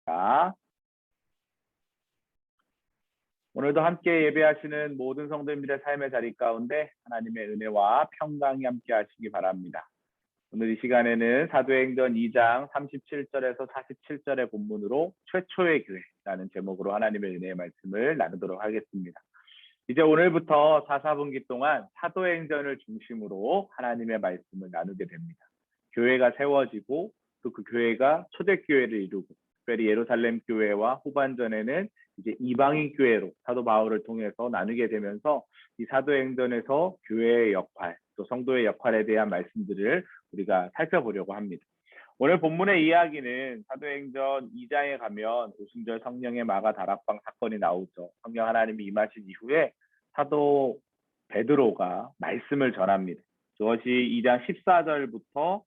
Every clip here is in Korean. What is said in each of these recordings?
하겠습니다. 오늘도 함께 예배하시는 모든 성도님들의 삶의 자리 가운데 하나님의 은혜와 평강이 함께 하시기 바랍니다. 오늘 이 시간에는 사도행전 2장 37절에서 47절의 본문으로 최초의 교회라는 제목으로 하나님의 은혜의 말씀을 나누도록 하겠습니다. 이제 오늘부터 4, 4분기 동안 사도행전을 중심으로 하나님의 말씀을 나누게 됩니다. 교회가 세워지고 또 그 교회가 초대교회를 이루고 특별히 예루살렘 교회와 후반전에는 이제 이방인 교회로 사도 바울을 통해서 나누게 되면서 이 사도행전에서 교회의 역할, 또 성도의 역할에 대한 말씀들을 우리가 살펴보려고 합니다. 오늘 본문의 이야기는 사도행전 2장에 가면 오순절 성령의 마가 다락방 사건이 나오죠. 성령 하나님이 임하신 이후에 사도 베드로가 말씀을 전합니다. 그것이 2장 14절부터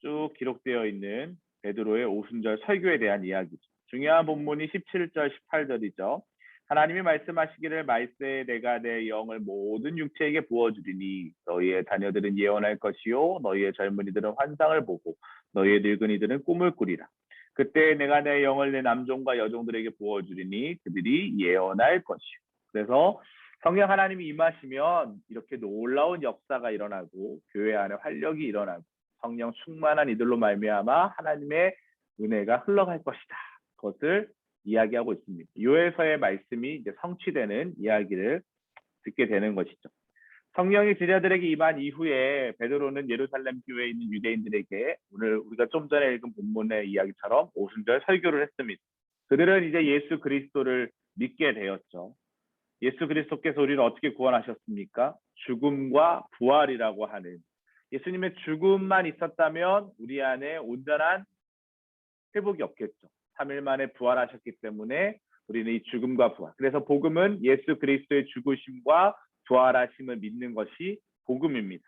쭉 기록되어 있는 베드로의 오순절 설교에 대한 이야기죠. 중요한 본문이 17절, 18절이죠. 하나님이 말씀하시기를 말세 내가 내 영을 모든 육체에게 부어주리니 너희의 자녀들은 예언할 것이요 너희의 젊은이들은 환상을 보고 너희의 늙은이들은 꿈을 꾸리라. 그때 내가 내 영을 내 남종과 여종들에게 부어주리니 그들이 예언할 것이요. 그래서 성령 하나님이 임하시면 이렇게 놀라운 역사가 일어나고 교회 안에 활력이 일어나고 성령 충만한 이들로 말미암아 하나님의 은혜가 흘러갈 것이다. 그것을 이야기하고 있습니다. 요에서의 말씀이 이제 성취되는 이야기를 듣게 되는 것이죠. 성령이 제자들에게 임한 이후에 베드로는 예루살렘 교회에 있는 유대인들에게 오늘 우리가 좀 전에 읽은 본문의 이야기처럼 오순절 설교를 했습니다. 그들은 이제 예수 그리스도를 믿게 되었죠. 예수 그리스도께서 우리를 어떻게 구원하셨습니까? 죽음과 부활이라고 하는 예수님의 죽음만 있었다면 우리 안에 온전한 회복이 없겠죠. 3일 만에 부활하셨기 때문에 우리는 이 죽음과 부활. 그래서 복음은 예수 그리스도의 죽으심과 부활하심을 믿는 것이 복음입니다.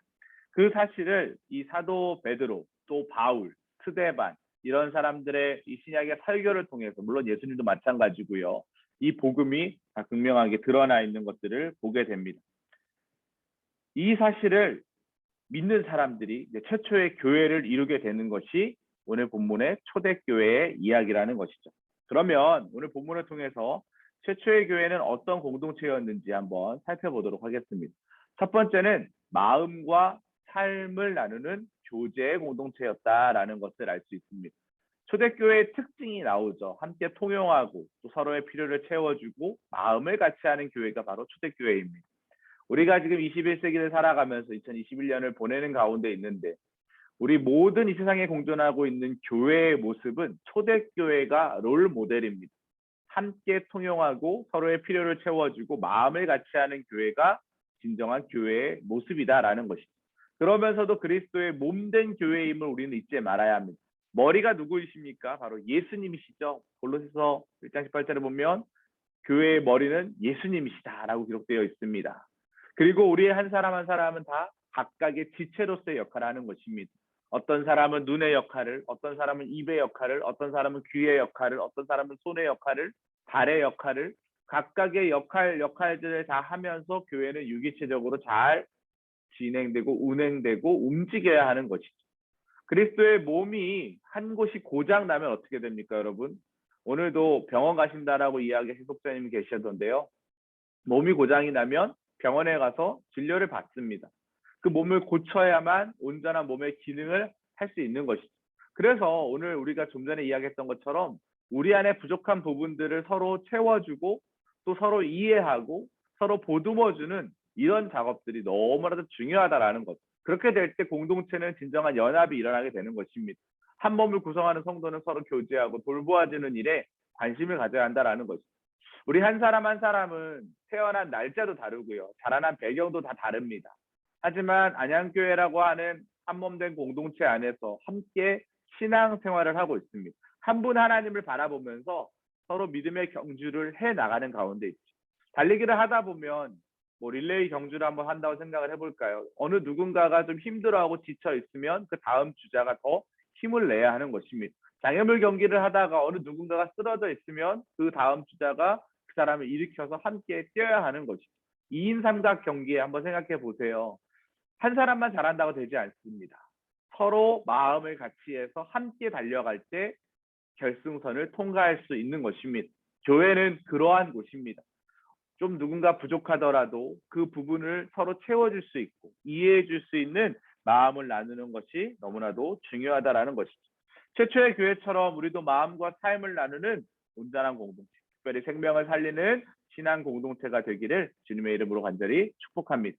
그 사실을 이 사도 베드로, 또 바울, 스데반 이런 사람들의 이 신약의 설교를 통해서 물론 예수님도 마찬가지고요. 이 복음이 다 극명하게 드러나 있는 것들을 보게 됩니다. 이 사실을 믿는 사람들이 이제 최초의 교회를 이루게 되는 것이 오늘 본문의 초대교회의 이야기라는 것이죠. 그러면 오늘 본문을 통해서 최초의 교회는 어떤 공동체였는지 한번 살펴보도록 하겠습니다. 첫 번째는 마음과 삶을 나누는 교제의 공동체였다라는 것을 알 수 있습니다. 초대교회의 특징이 나오죠. 함께 통용하고 또 서로의 필요를 채워주고 마음을 같이 하는 교회가 바로 초대교회입니다. 우리가 지금 21세기를 살아가면서 2021년을 보내는 가운데 있는데 우리 모든 이 세상에 공존하고 있는 교회의 모습은 초대교회가 롤 모델입니다. 함께 통용하고 서로의 필요를 채워주고 마음을 같이 하는 교회가 진정한 교회의 모습이다라는 것이죠. 그러면서도 그리스도의 몸된 교회임을 우리는 잊지 말아야 합니다. 머리가 누구이십니까? 바로 예수님이시죠. 골로새서 1장 18절에 보면 교회의 머리는 예수님이시다라고 기록되어 있습니다. 그리고 우리의 한 사람 한 사람은 다 각각의 지체로서의 역할을 하는 것입니다. 어떤 사람은 눈의 역할을, 어떤 사람은 입의 역할을, 어떤 사람은 귀의 역할을, 어떤 사람은 손의 역할을, 발의 역할을 각각의 역할들을 다 하면서 교회는 유기체적으로 잘 진행되고 운행되고 움직여야 하는 것이죠. 그리스도의 몸이 한 곳이 고장 나면 어떻게 됩니까, 여러분? 오늘도 병원 가신다라고 이야기하신 속자님이 계시던데요. 몸이 고장이 나면 병원에 가서 진료를 받습니다. 그 몸을 고쳐야만 온전한 몸의 기능을 할 수 있는 것이죠. 그래서 오늘 우리가 좀 전에 이야기했던 것처럼 우리 안에 부족한 부분들을 서로 채워주고 또 서로 이해하고 서로 보듬어주는 이런 작업들이 너무나도 중요하다라는 것. 그렇게 될 때 공동체는 진정한 연합이 일어나게 되는 것입니다. 한 몸을 구성하는 성도는 서로 교제하고 돌보아주는 일에 관심을 가져야 한다라는 것이죠. 우리 한 사람 한 사람은 태어난 날짜도 다르고요. 자라난 배경도 다 다릅니다. 하지만 안양교회라고 하는 한몸된 공동체 안에서 함께 신앙생활을 하고 있습니다. 한 분 하나님을 바라보면서 서로 믿음의 경주를 해나가는 가운데 있죠. 달리기를 하다 보면 릴레이 경주를 한번 한다고 생각을 해볼까요? 어느 누군가가 좀 힘들어하고 지쳐 있으면 그 다음 주자가 더 힘을 내야 하는 것입니다. 장애물 경기를 하다가 어느 누군가가 쓰러져 있으면 그 다음 주자가 그 사람을 일으켜서 함께 뛰어야 하는 것이죠. 2인 삼각 경기에 한번 생각해 보세요. 한 사람만 잘한다고 되지 않습니다. 서로 마음을 같이 해서 함께 달려갈 때 결승선을 통과할 수 있는 것입니다. 교회는 그러한 곳입니다. 좀 누군가 부족하더라도 그 부분을 서로 채워줄 수 있고 이해해 줄 수 있는 마음을 나누는 것이 너무나도 중요하다라는 것이죠. 최초의 교회처럼 우리도 마음과 삶을 나누는 온전한 공동체, 특별히 생명을 살리는 신앙 공동체가 되기를 주님의 이름으로 간절히 축복합니다.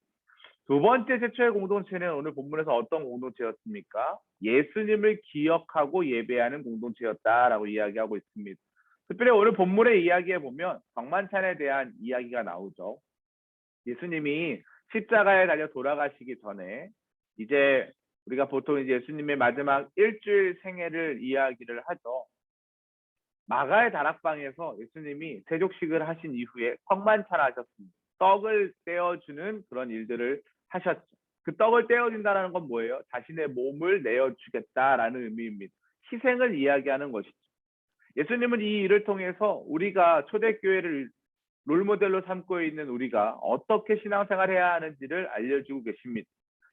두 번째 최초의 공동체는 오늘 본문에서 어떤 공동체였습니까? 예수님을 기억하고 예배하는 공동체였다라고 이야기하고 있습니다. 특별히 오늘 본문의 이야기에 보면 성만찬에 대한 이야기가 나오죠. 예수님이 십자가에 달려 돌아가시기 전에 이제 우리가 보통 이제 예수님의 마지막 일주일 생애를 이야기를 하죠. 마가의 다락방에서 예수님이 세족식을 하신 이후에 성만찬을 하셨습니다. 떡을 떼어주는 그런 일들을 하셨죠. 그 떡을 떼어준다는 건 뭐예요? 자신의 몸을 내어주겠다라는 의미입니다. 희생을 이야기하는 것이죠. 예수님은 이 일을 통해서 우리가 초대교회를 롤모델로 삼고 있는 우리가 어떻게 신앙생활해야 하는지를 알려주고 계십니다.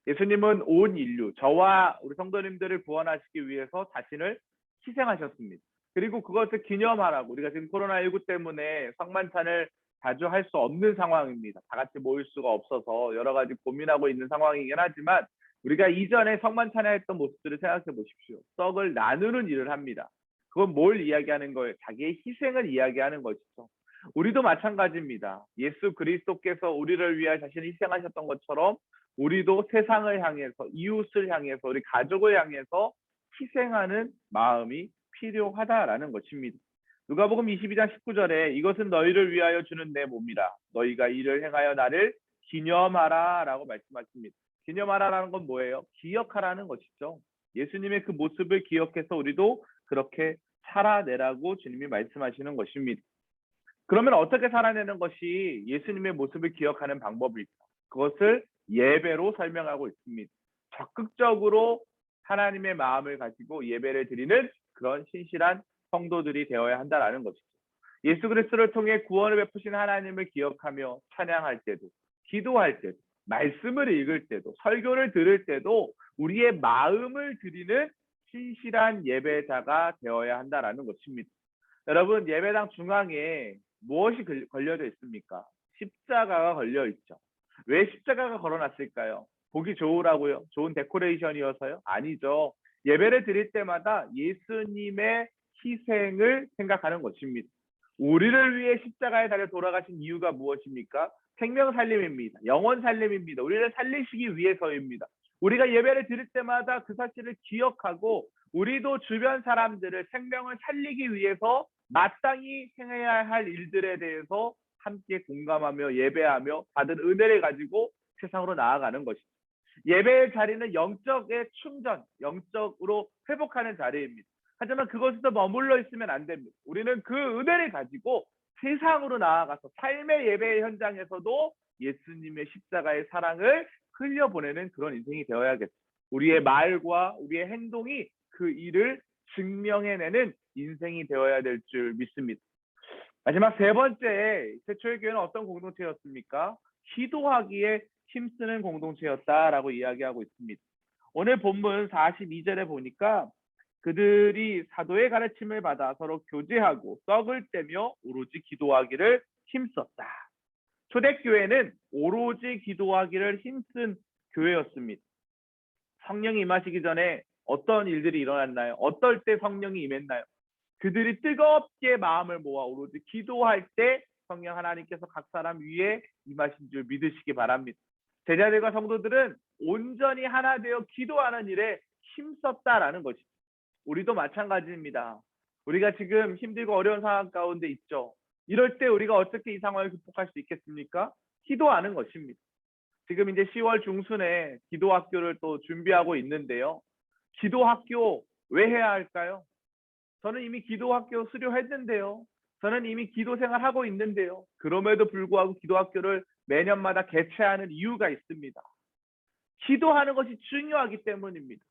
예수님은 온 인류, 저와 우리 성도님들을 구원하시기 위해서 자신을 희생하셨습니다. 그리고 그것을 기념하라고, 우리가 지금 코로나19 때문에 성만찬을 자주 할 수 없는 상황입니다. 다 같이 모일 수가 없어서 여러 가지 고민하고 있는 상황이긴 하지만 우리가 이전에 성만찬에 했던 모습들을 생각해 보십시오. 떡을 나누는 일을 합니다. 그건 뭘 이야기하는 거예요? 자기의 희생을 이야기하는 것이죠. 우리도 마찬가지입니다. 예수 그리스도께서 우리를 위해 자신을 희생하셨던 것처럼 우리도 세상을 향해서, 이웃을 향해서, 우리 가족을 향해서 희생하는 마음이 필요하다라는 것입니다. 누가복음 22장 19절에 이것은 너희를 위하여 주는 내 몸이라 너희가 이를 행하여 나를 기념하라 라고 말씀하십니다. 기념하라라는 건 뭐예요? 기억하라는 것이죠. 예수님의 그 모습을 기억해서 우리도 그렇게 살아내라고 주님이 말씀하시는 것입니다. 그러면 어떻게 살아내는 것이 예수님의 모습을 기억하는 방법일까? 그것을 예배로 설명하고 있습니다. 적극적으로 하나님의 마음을 가지고 예배를 드리는 그런 신실한 성도들이 되어야 한다는 것이죠. 예수 그리스도를 통해 구원을 베푸신 하나님을 기억하며 찬양할 때도, 기도할 때도, 말씀을 읽을 때도, 설교를 들을 때도 우리의 마음을 드리는 신실한 예배자가 되어야 한다는 것입니다. 여러분, 예배당 중앙에 무엇이 걸려져 있습니까? 십자가가 걸려 있죠. 왜 십자가가 걸어놨을까요? 보기 좋으라고요? 좋은 데코레이션이어서요? 아니죠. 예배를 드릴 때마다 예수님의 희생을 생각하는 것입니다. 우리를 위해 십자가에 달려 돌아가신 이유가 무엇입니까? 생명 살림입니다. 영혼 살림입니다. 우리를 살리시기 위해서입니다. 우리가 예배를 드릴 때마다 그 사실을 기억하고 우리도 주변 사람들을 생명을 살리기 위해서 마땅히 행해야 할 일들에 대해서 함께 공감하며 예배하며 받은 은혜를 가지고 세상으로 나아가는 것이죠. 예배의 자리는 영적의 충전, 영적으로 회복하는 자리입니다. 하지만 그것에서 머물러 있으면 안 됩니다. 우리는 그 은혜를 가지고 세상으로 나아가서 삶의 예배의 현장에서도 예수님의 십자가의 사랑을 흘려보내는 그런 인생이 되어야겠죠. 우리의 말과 우리의 행동이 그 일을 증명해내는 인생이 되어야 될 줄 믿습니다. 마지막 세 번째, 최초의 교회는 어떤 공동체였습니까? 기도하기에 힘쓰는 공동체였다라고 이야기하고 있습니다. 오늘 본문 42절에 보니까 그들이 사도의 가르침을 받아 서로 교제하고 떡을 떼며 오로지 기도하기를 힘썼다. 초대교회는 오로지 기도하기를 힘쓴 교회였습니다. 성령이 임하시기 전에 어떤 일들이 일어났나요? 어떨 때 성령이 임했나요? 그들이 뜨겁게 마음을 모아 오로지 기도할 때 성령 하나님께서 각 사람 위에 임하신 줄 믿으시기 바랍니다. 제자들과 성도들은 온전히 하나 되어 기도하는 일에 힘썼다라는 것이죠. 우리도 마찬가지입니다. 우리가 지금 힘들고 어려운 상황 가운데 있죠. 이럴 때 우리가 어떻게 이 상황을 극복할 수 있겠습니까? 기도하는 것입니다. 지금 이제 10월 중순에 기도학교를 또 준비하고 있는데요. 기도학교 왜 해야 할까요? 저는 이미 기도학교 수료했는데요. 저는 이미 기도 생활하고 있는데요. 그럼에도 불구하고 기도학교를 매년마다 개최하는 이유가 있습니다. 기도하는 것이 중요하기 때문입니다.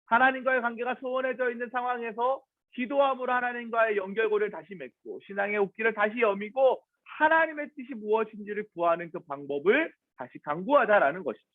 하나님과의 관계가 소원해져 있는 상황에서 기도함으로 하나님과의 연결고리를 다시 맺고 신앙의 옷길을 다시 여미고 하나님의 뜻이 무엇인지를 구하는 그 방법을 다시 강구하자라는 것이죠.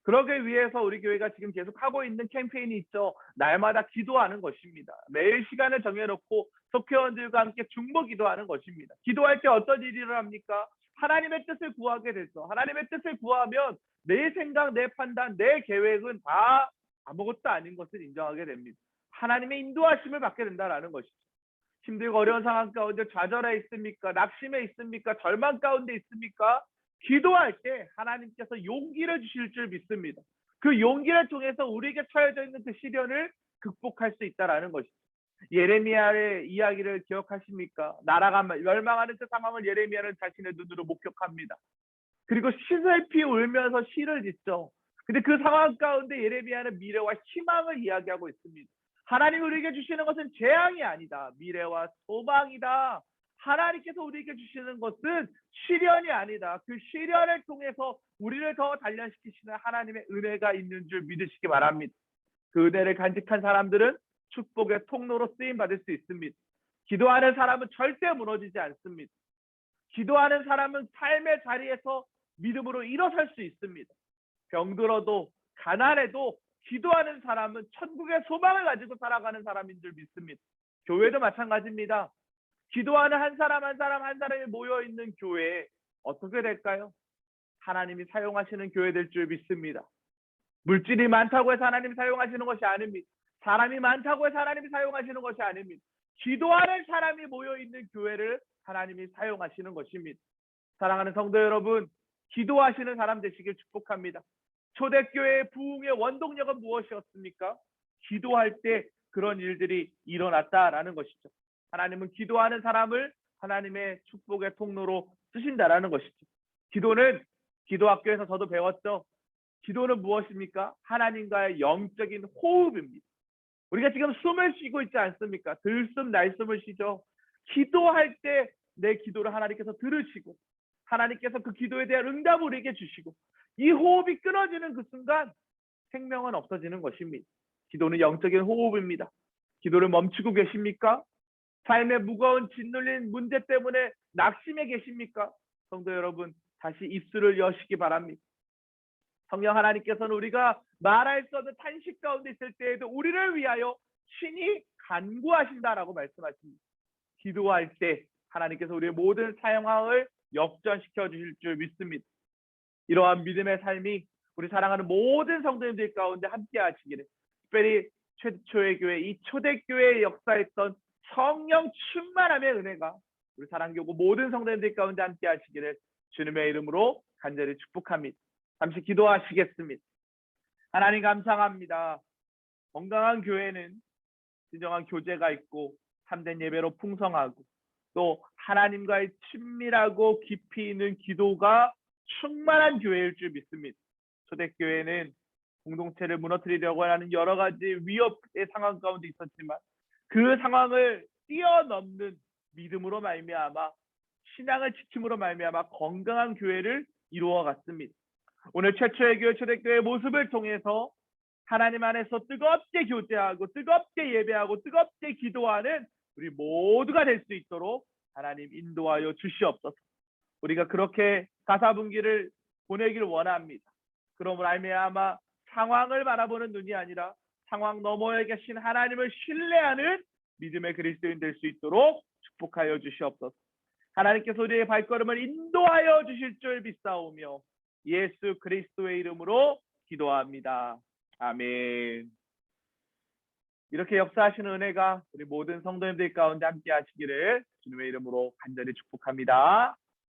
그러기 위해서 우리 교회가 지금 계속 하고 있는 캠페인이 있죠. 날마다 기도하는 것입니다. 매일 시간을 정해놓고 속회원들과 함께 중보 기도하는 것입니다. 기도할 때 어떤 일이 일어납니까? 하나님의 뜻을 구하게 되죠. 하나님의 뜻을 구하면 내 생각, 내 판단, 내 계획은 다 아무것도 아닌 것을 인정하게 됩니다. 하나님의 인도하심을 받게 된다는 것이죠. 힘들고 어려운 상황 가운데 좌절해 있습니까? 낙심해 있습니까? 절망 가운데 있습니까? 기도할 때 하나님께서 용기를 주실 줄 믿습니다. 그 용기를 통해서 우리에게 처해져 있는 그 시련을 극복할 수 있다는 것이죠. 예레미야의 이야기를 기억하십니까? 나라가 멸망하는 그 상황을 예레미야는 자신의 눈으로 목격합니다. 그리고 시슬피 울면서 시를 짓죠. 근데 그 상황 가운데 예레미야는 미래와 희망을 이야기하고 있습니다. 하나님이 우리에게 주시는 것은 재앙이 아니다. 미래와 소망이다. 하나님께서 우리에게 주시는 것은 시련이 아니다. 그 시련을 통해서 우리를 더 단련시키시는 하나님의 은혜가 있는 줄 믿으시기 바랍니다. 그 은혜를 간직한 사람들은 축복의 통로로 쓰임받을 수 있습니다. 기도하는 사람은 절대 무너지지 않습니다. 기도하는 사람은 삶의 자리에서 믿음으로 일어설 수 있습니다. 병들어도 가난해도 기도하는 사람은 천국의 소망을 가지고 살아가는 사람인 줄 믿습니다. 교회도 마찬가지입니다. 기도하는 한 사람 한 사람이 모여있는 교회에 어떻게 될까요? 하나님이 사용하시는 교회 될 줄 믿습니다. 물질이 많다고 해서 하나님이 사용하시는 것이 아닙니다. 사람이 많다고 해서 하나님이 사용하시는 것이 아닙니다. 기도하는 사람이 모여있는 교회를 하나님이 사용하시는 것입니다. 사랑하는 성도 여러분, 기도하시는 사람 되시길 축복합니다. 초대교회의 부흥의 원동력은 무엇이었습니까? 기도할 때 그런 일들이 일어났다라는 것이죠. 하나님은 기도하는 사람을 하나님의 축복의 통로로 쓰신다라는 것이죠. 기도는 기도학교에서 저도 배웠죠. 기도는 무엇입니까? 하나님과의 영적인 호흡입니다. 우리가 지금 숨을 쉬고 있지 않습니까? 들숨 날숨을 쉬죠. 기도할 때 내 기도를 하나님께서 들으시고 하나님께서 그 기도에 대한 응답을 우리에게 주시고 이 호흡이 끊어지는 그 순간 생명은 없어지는 것입니다. 기도는 영적인 호흡입니다. 기도를 멈추고 계십니까? 삶의 무거운 짓눌린 문제 때문에 낙심해 계십니까? 성도 여러분, 다시 입술을 여시기 바랍니다. 성령 하나님께서는 우리가 말할 수 없는 탄식 가운데 있을 때에도 우리를 위하여 신이 간구하신다라고 말씀하십니다. 기도할 때 하나님께서 우리의 모든 상황을 역전시켜 주실 줄 믿습니다. 이러한 믿음의 삶이 우리 사랑하는 모든 성도님들 가운데 함께 하시기를, 특별히 최초의 교회, 이 초대교회의 역사했던 성령 충만함의 은혜가 우리 사랑교구 모든 성도님들 가운데 함께 하시기를 주님의 이름으로 간절히 축복합니다. 잠시 기도하시겠습니다. 하나님 감사합니다. 건강한 교회는 진정한 교제가 있고 참된 예배로 풍성하고 또 하나님과의 친밀하고 깊이 있는 기도가 충만한 교회일 줄 믿습니다. 초대교회는 공동체를 무너뜨리려고 하는 여러 가지 위협의 상황 가운데 있었지만 그 상황을 뛰어넘는 믿음으로 말미암아 신앙을 지킴으로 말미암아 건강한 교회를 이루어 갔습니다. 오늘 최초의 교회 초대교회의 모습을 통해서 하나님 안에서 뜨겁게 교제하고 뜨겁게 예배하고 뜨겁게 기도하는 우리 모두가 될 수 있도록 하나님 인도하여 주시옵소서. 우리가 그렇게 가사분기를 보내기를 원합니다. 그러므로 말미암아 상황을 바라보는 눈이 아니라 상황 너머에 계신 하나님을 신뢰하는 믿음의 그리스도인 될 수 있도록 축복하여 주시옵소서. 하나님께서 우리의 발걸음을 인도하여 주실 줄 믿사오며 예수 그리스도의 이름으로 기도합니다. 아멘. 이렇게 역사하시는 은혜가 우리 모든 성도님들 가운데 함께 하시기를 주님의 이름으로 간절히 축복합니다.